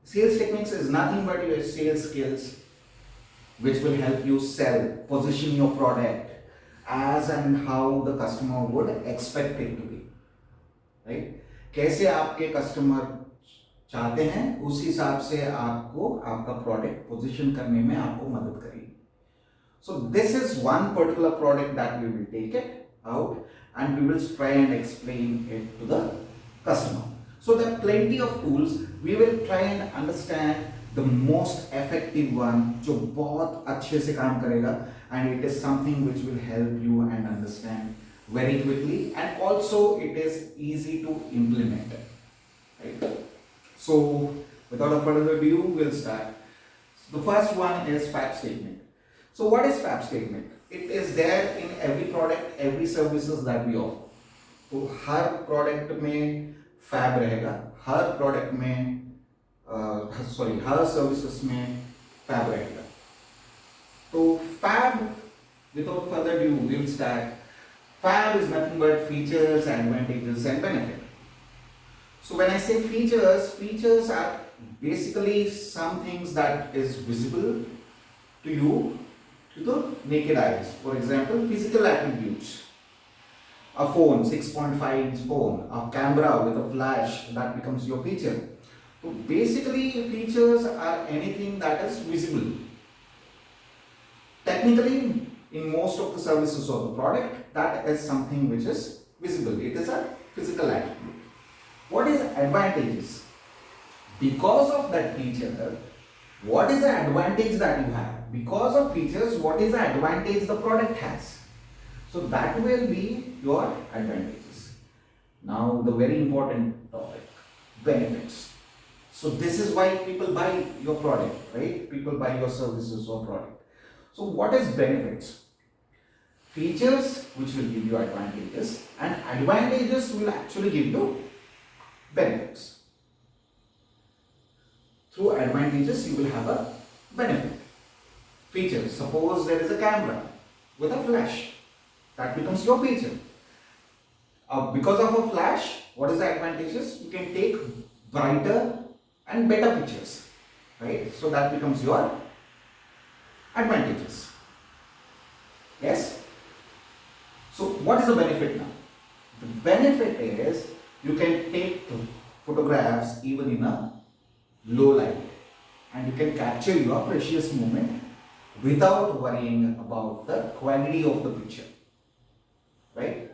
Sales techniques is nothing but your sales skills which will help you sell, position your product as and how the customer would expect it to be, right? कैसे आपके customer चाहते हैं उस हिसाब से आपको आपका product position करने में आपको मदद करेगी. So this is one particular product that we will take it out and we will try and explain it to the customer. So there are plenty of tools. We will try and understand the most effective one जो बहुत अच्छे से काम करेगा, and it is something which will help you and understand very quickly, and also it is easy to implement, right? So without further ado, we'll start. So the first one is fab statement. So what is fab statement? It is there in every product, every services that we offer. तो हर product में fab रहेगा, हर product में हर services में fab रहेगा. तो fab, without further ado, we'll start. Fab is nothing but features, advantages and benefit. So when I say features, features are basically some things that is visible to you to the naked eyes. For example, physical attributes. A phone, 6.5-inch phone, a camera with a flash, that becomes your feature. So basically features are anything that is visible. Technically, in most of the services of the product, that is something which is visible. It is a physical attribute. What is advantages? Because of that feature, what is the advantage that you have? Because of features, what is the advantage the product has? So that will be your advantages. Now the very important topic, benefits. So this is why people buy your product, right? People buy your services or product. So what is benefits? Features which will give you advantages, and advantages will actually give you benefits. Through advantages you will have a benefit. Features, suppose there is a camera with a flash, that becomes your feature. Because of a flash, what is the advantages? You can take brighter and better pictures, right? So that becomes your advantages. Yes? So what is the benefit now? The benefit is you can take photographs even in a low light, and you can capture your precious moment without worrying about the quality of the picture, right?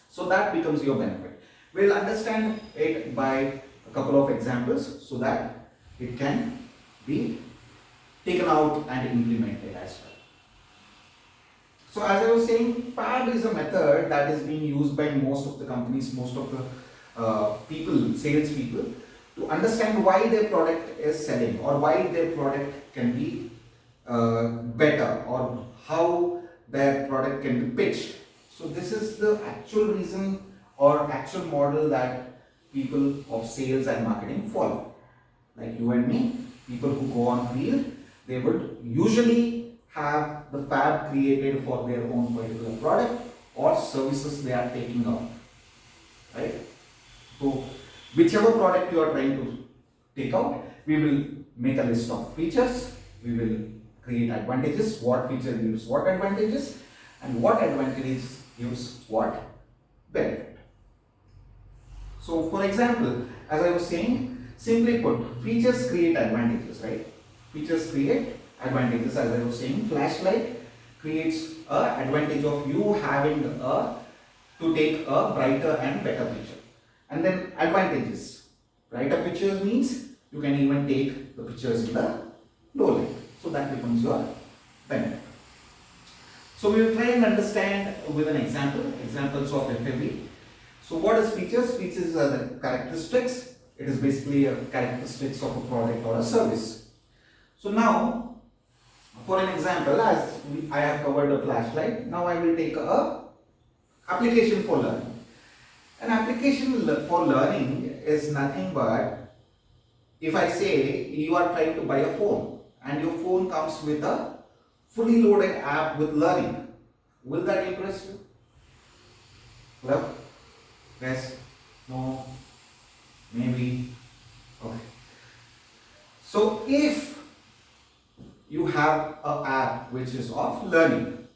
So that becomes your benefit. We'll understand it by a couple of examples so that it can be taken out and implemented as well. So as I was saying, fab is a method that is being used by most of the companies, most of the people, sales people, to understand why their product is selling or why their product can be better, or how their product can be pitched. So this is the actual reason or actual model that people of sales and marketing follow. Like you and me, people who go on field, they would usually have the fab created for their own particular product or services they are taking out, right? So whichever product you are trying to take out, we will make a list of features, we will create advantages, what feature gives what advantages, and what advantages gives what benefit. So for example, as I was saying, simply put, features create advantages, right? Features create advantages. As I was saying, flashlight creates an advantage of you having to take a brighter and better picture. And then advantages, brighter pictures means you can even take the pictures in the low light. So that becomes your benefit. So we will try and understand with an examples of FAB. So what is features? Features are the characteristics. It is basically a characteristics of a product or a service. So now, for an example, as I have covered a flashlight, now I will take a application for learning. An application for learning is nothing but, if I say you are trying to buy a phone and your phone comes with a fully loaded app with learning, will that impress you? Well, yes, no, maybe, okay. So if you have an app which is of learning,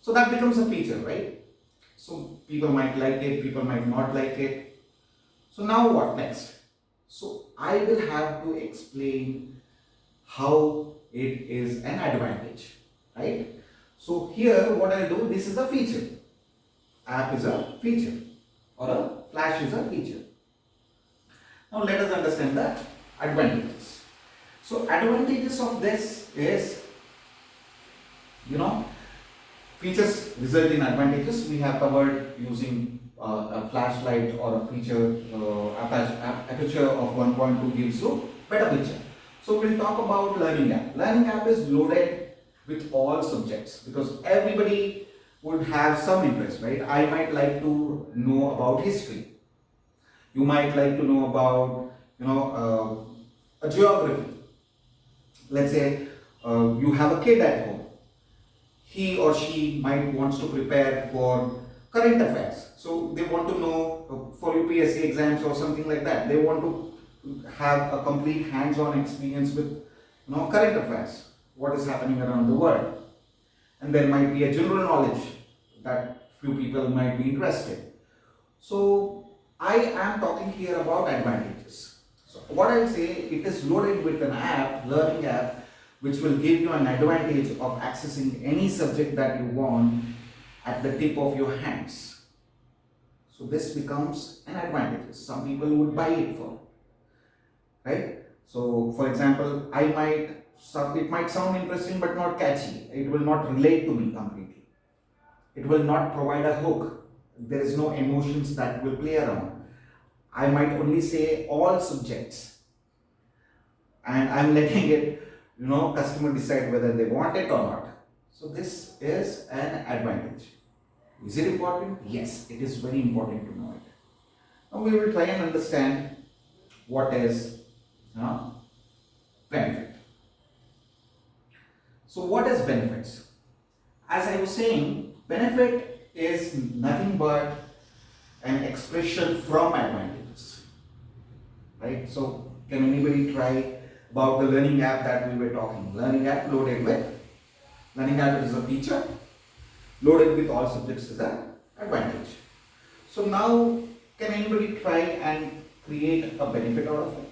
so that becomes a feature, right? So people might like it, people might not like it. So now what next? So I will have to explain how it is an advantage, right? So here what I do, this is a feature. App is a feature or a flash is a feature. Now let us understand the advantages. So advantages of this is, features result in advantages. We have covered using a flashlight or a feature aperture of 1.2 gives you better picture. So we'll talk about learning app. Learning app is loaded with all subjects because everybody would have some interest, right? I might like to know about history. You might like to know about, a geography. Let's say you have a kid at home. He or she might wants to prepare for current affairs. So they want to know for UPSC exams or something like that. They want to have a complete hands-on experience with current affairs, what is happening around the world. And there might be a general knowledge that few people might be interested. So I am talking here about advantages. So what I say, it is loaded with an app, learning app, which will give you an advantage of accessing any subject that you want at the tip of your hands. So this becomes an advantage. Some people would buy it for, right? So for example, it might sound interesting but not catchy. It will not relate to me completely. It will not provide a hook. There is no emotions that will play around. I might only say all subjects and I'm letting it, customer decide whether they want it or not. So this is an advantage. Is it important? Yes, it is very important to know it. Now we will try and understand what is benefit. So what is benefits? As I was saying, benefit is nothing but an expression from advantages, right? So can anybody try about the learning app that we were talking? Learning app loaded with, learning app is a feature, loaded with all subjects is an advantage. So now can anybody try and create a benefit out of it?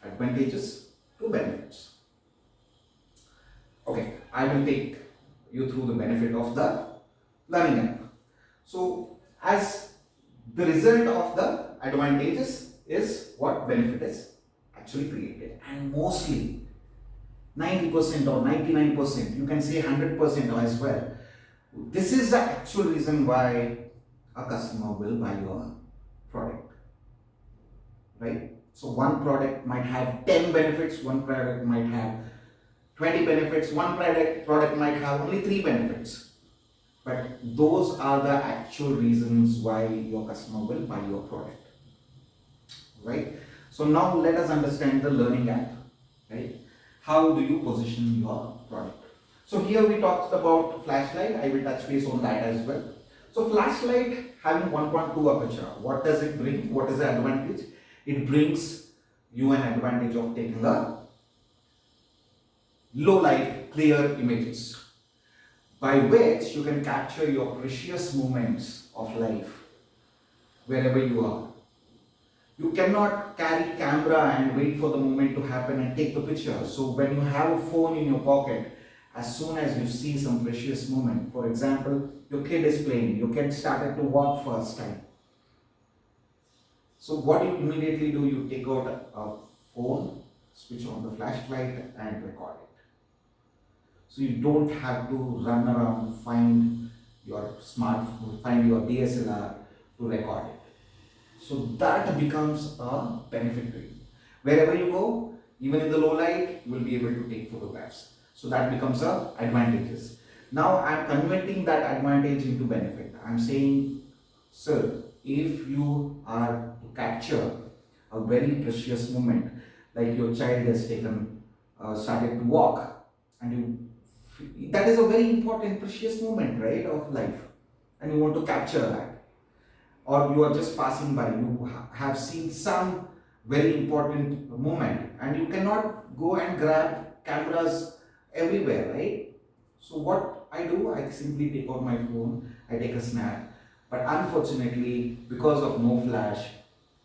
Advantages to benefits. Okay, I will take you through the benefit of the learning app. So as the result of the advantages is what benefit is actually created, and mostly 90% or 99%, you can say 100% as well. This is the actual reason why a customer will buy your product, right? So one product might have 10 benefits, one product might have 20 benefits, one product might have only 3 benefits. But those are the actual reasons why your customer will buy your product, right? So now let us understand the learning app, right? How do you position your product? So here we talked about flashlight. I will touch base on that as well. So flashlight having 1.2 aperture, what does it bring? What is the advantage? It brings you an advantage of taking a low light, clear images, by which you can capture your precious moments of life wherever you are. You cannot carry camera and wait for the moment to happen and take the picture. So when you have a phone in your pocket, as soon as you see some precious moment, for example, your kid is playing, your kid started to walk first time. So what you immediately do, you take out a phone, switch on the flashlight and record it. So you don't have to run around, find your smartphone, find your DSLR to record it. So that becomes a benefit to you. Wherever you go, even in the low light, you will be able to take photographs. So that becomes a advantages. Now I am converting that advantage into benefit. I am saying, sir, if you are to capture a very precious moment, like your child has started to walk, and that is a very important, precious moment, right, of life, and you want to capture that. Or you are just passing by, you have seen some very important moment, and you cannot go and grab cameras everywhere, right? So what I do, I simply take out my phone, I take a snap, but unfortunately, because of no flash,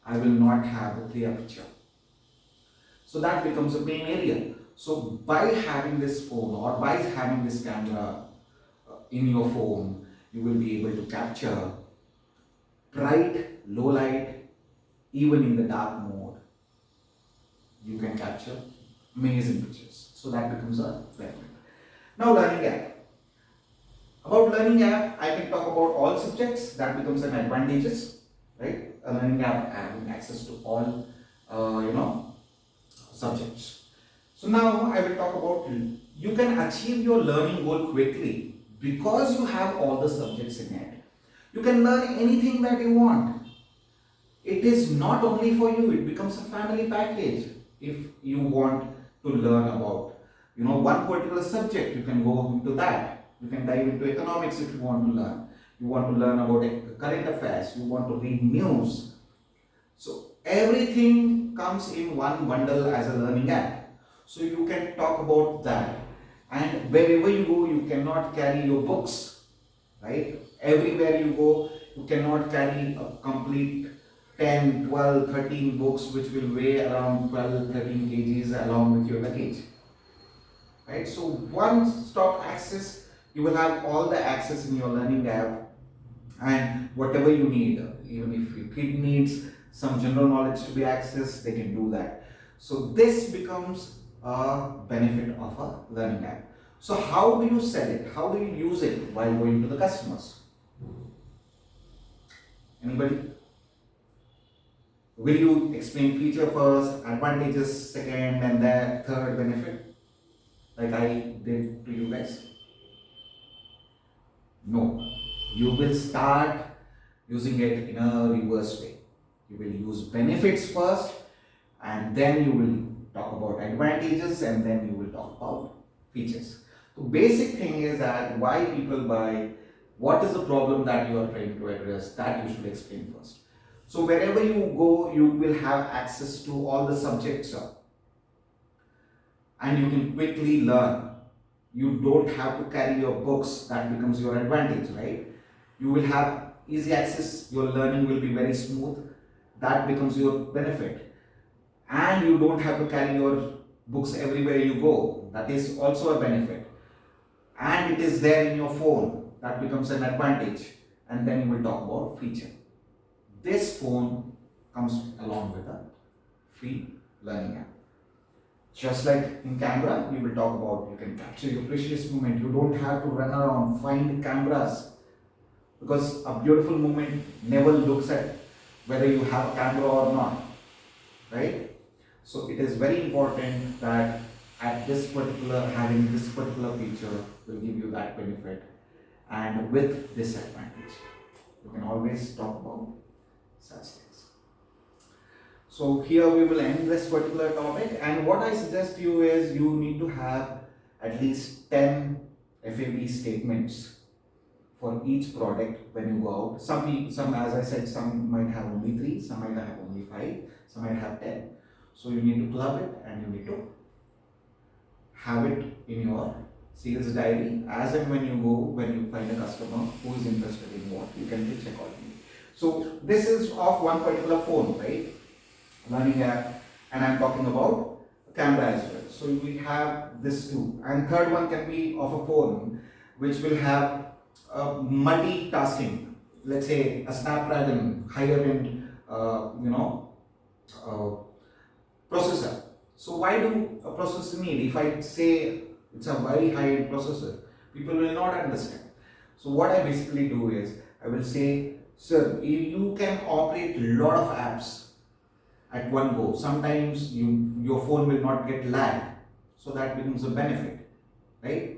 I will not have a clear picture. So that becomes a pain area. So by having this phone or by having this camera in your phone, you will be able to capture bright, low light, even in the dark mode. You can capture amazing pictures. So that becomes a benefit. Now, learning app. About learning app, I can talk about all subjects. That becomes an advantages, right? A learning app having access to all, subjects. So now I will talk about you can achieve your learning goal quickly because you have all the subjects in it. You can learn anything that you want. It is not only for you, it becomes a family package. If you want to learn about, one particular subject, you can go into that. You can dive into economics if you want to learn. You want to learn about current affairs. You want to read news. So everything comes in one bundle as a learning app. So you can talk about that. And wherever you go, you cannot carry your books, right? Everywhere you go, you cannot carry a complete 10, 12, 13 books which will weigh around 12, 13 kgs along with your luggage, right? So one stop access, you will have all the access in your learning app, and whatever you need, even if your kid needs some general knowledge to be accessed, they can do that. So this becomes a benefit of a learning app. So how do you sell it? How do you use it while going to the customers? Anybody? Will you explain feature first, advantages second, and then third benefit, like I did to you guys? No. You will start using it in a reverse way. You will use benefits first, and then you will talk about advantages, and then you will talk about features. The basic thing is that why people buy, what is the problem that you are trying to address, that you should explain first. So wherever you go, you will have access to all the subjects, and you can quickly learn. You don't have to carry your books, that becomes your advantage, right? You will have easy access, your learning will be very smooth, that becomes your benefit. And you don't have to carry your books everywhere you go, that is also a benefit. And it is there in your phone, that becomes an advantage. And then you will talk about feature. This phone comes along with a free learning app. Just like in camera, we will talk about, you can capture your precious moment. You don't have to run around, find cameras, because a beautiful moment never looks at whether you have a camera or not, right? So it is very important that at this particular, having this particular feature will give you that benefit, and with this advantage, you can always talk about such things. So here we will end this particular topic, and what I suggest to you is you need to have at least 10 FAB statements for each product when you go out. Some, as I said, some might have only 3, some might have only 5, some might have 10. So you need to club it, and you need to have it in your sales diary. As and when you go, when you find a customer who is interested in what, you can check accordingly. So this is of one particular phone, right? Learning app, and I'm talking about camera as well. So we have this too, and third one can be of a phone which will have multitasking. Let's say a Snapdragon higher end, processor. So why do a processor need? If I say it's a very high end processor, people will not understand. So what I basically do is I will say, sir, you can operate a lot of apps at one go. Sometimes your phone will not get lagged, so that becomes a benefit, right?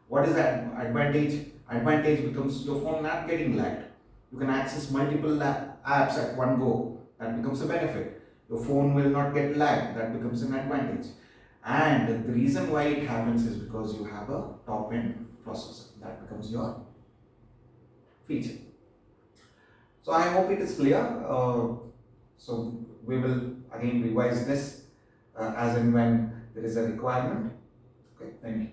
What is that advantage? Advantage becomes your phone not getting lagged. You can access multiple apps at one go. That becomes a benefit. Your phone will not get lagged. That becomes an advantage. And the reason why it happens is because you have a top end processor. That becomes your feature. So I hope it is clear. So we will again revise this as and when there is a requirement. Okay, thank you.